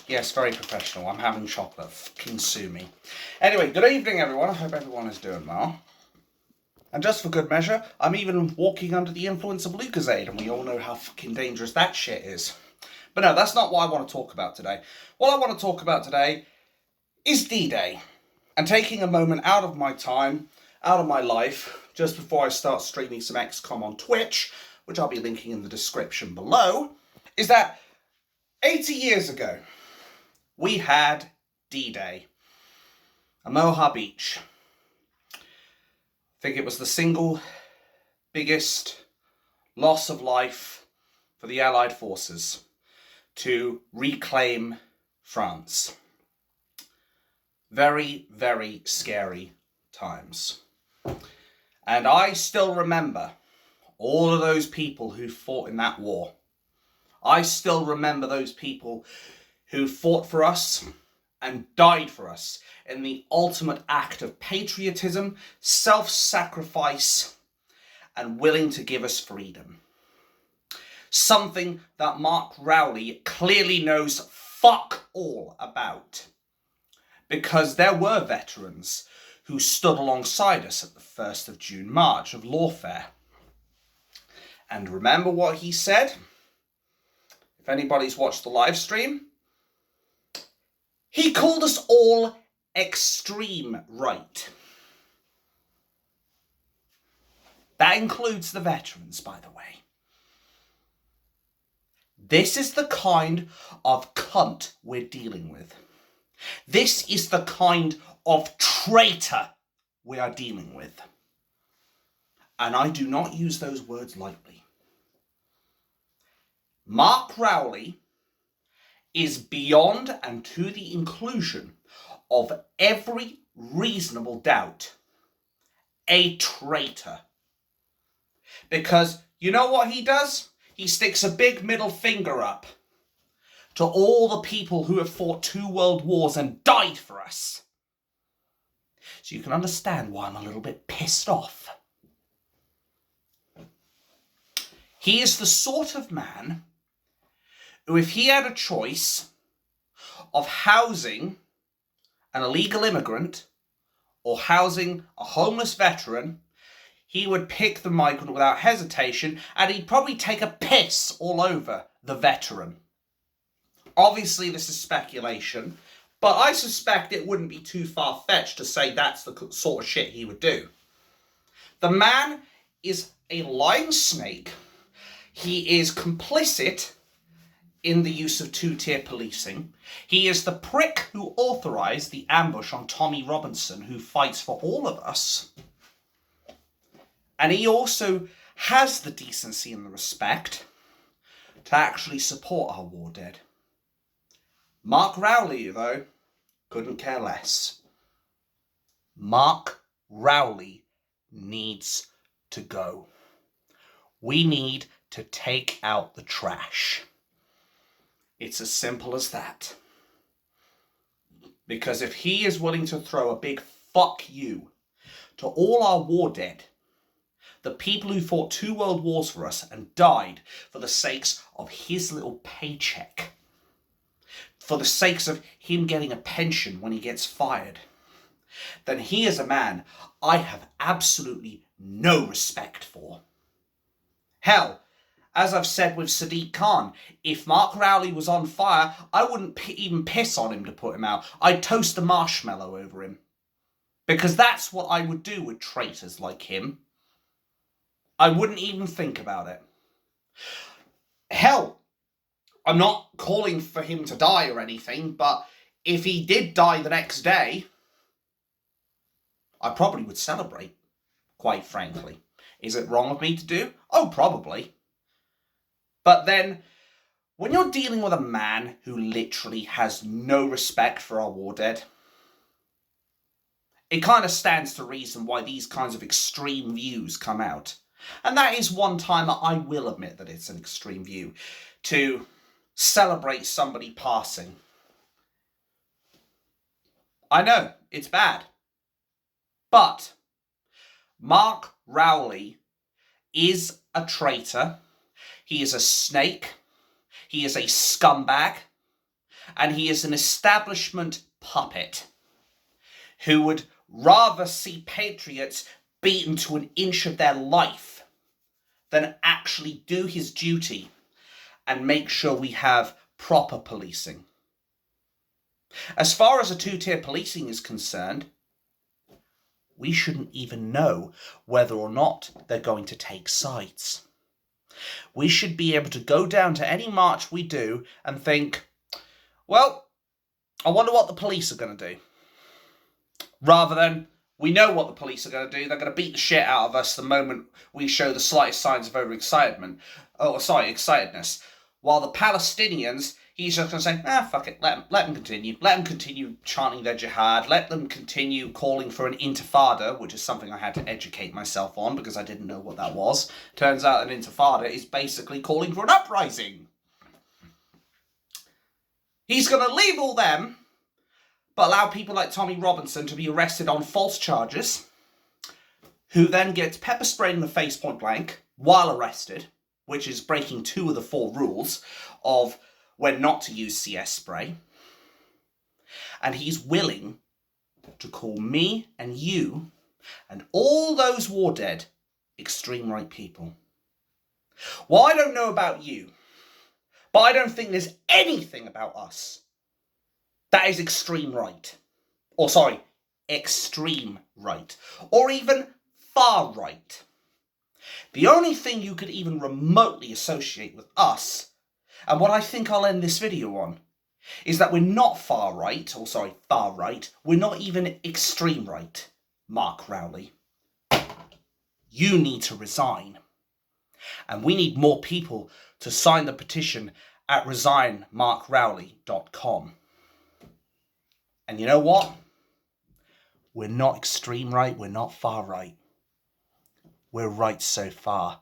Yes, very professional. I'm having chocolate. Fucking sue me. Anyway, good evening, everyone. I hope everyone is doing well. And just for good measure, I'm even walking under the influence of Lucozade, and we all know how fucking dangerous that shit is. But no, that's not what I want to talk about today. What I want to talk about today is D-Day. And taking a moment out of my time, out of my life, just before I start streaming some XCOM on Twitch, which I'll be linking in the description below, is that 80 years ago, we had D-Day, Omaha Beach. I think it was the single biggest loss of life for the Allied forces to reclaim France. Very, very scary times. And I still remember all of those people who fought in that war. I still remember those people who fought for us and died for us in the ultimate act of patriotism, self-sacrifice, and willing to give us freedom. Something that Mark Rowley clearly knows fuck all about. Because there were veterans who stood alongside us at the 1st of June March of Lawfare. And remember what he said? If anybody's watched the live stream, he called us all extreme right. That includes the veterans, by the way. This is the kind of cunt we're dealing with. This is the kind of traitor we are dealing with. And I do not use those words lightly. Mark Rowley is beyond and to the inclusion of every reasonable doubt a traitor. Because you know what he does? He sticks a big middle finger up to all the people who have fought 2 world wars and died for us. So you can understand why I'm a little bit pissed off. He is the sort of man who, if he had a choice of housing an illegal immigrant or housing a homeless veteran, he would pick the migrant without hesitation, and he'd probably take a piss all over the veteran. Obviously, this is speculation, but I suspect it wouldn't be too far-fetched to say that's the sort of shit he would do. The man is a lying snake. He is complicit in the use of 2-tier policing. He is the prick who authorised the ambush on Tommy Robinson, who fights for all of us. And he also has the decency and the respect to actually support our war dead. Mark Rowley, though, couldn't care less. Mark Rowley needs to go. We need to take out the trash. It's as simple as that. Because if he is willing to throw a big fuck you to all our war dead, the people who fought 2 world wars for us and died for the sakes of his little paycheck, for the sakes of him getting a pension when he gets fired, then he is a man I have absolutely no respect for. Hell, as I've said with Sadiq Khan, if Mark Rowley was on fire, I wouldn't even piss on him to put him out. I'd toast a marshmallow over him. Because that's what I would do with traitors like him. I wouldn't even think about it. Hell, I'm not calling for him to die or anything, but if he did die the next day, I probably would celebrate, quite frankly. Is it wrong of me to do? Oh, probably. But then, when you're dealing with a man who literally has no respect for our war dead, it kind of stands to reason why these kinds of extreme views come out. And that is one time I will admit that it's an extreme view, to celebrate somebody passing. I know, it's bad. But Mark Rowley is a traitor. He is a snake. He is a scumbag. and he is an establishment puppet who would rather see patriots beaten to an inch of their life than actually do his duty and make sure we have proper policing. As far as a two-tier policing is concerned, we shouldn't even know whether or not they're going to take sides. We should be able to go down to any march we do and think, well, I wonder what the police are going to do. Rather than, we know what the police are going to do. They're going to beat the shit out of us the moment we show the slightest signs of excitedness. While the Palestinians, he's just going to say, fuck it, let them continue. Let them continue chanting their jihad. Let them continue calling for an intifada, which is something I had to educate myself on because I didn't know what that was. Turns out an intifada is basically calling for an uprising. He's going to leave all them, but allow people like Tommy Robinson to be arrested on false charges, who then gets pepper sprayed in the face point blank while arrested, which is breaking 2 of the 4 rules of when not to use CS spray. And he's willing to call me and you and all those war dead extreme right people. Well, I don't know about you, but I don't think there's anything about us that is extreme right. Extreme right. Or even far right. The only thing you could even remotely associate with us, and what I think I'll end this video on, is that we're not far right. We're not even extreme right. Mark Rowley, you need to resign. And we need more people to sign the petition at resignmarkrowley.com. And you know what? We're not extreme right, we're not far right. We're right so far.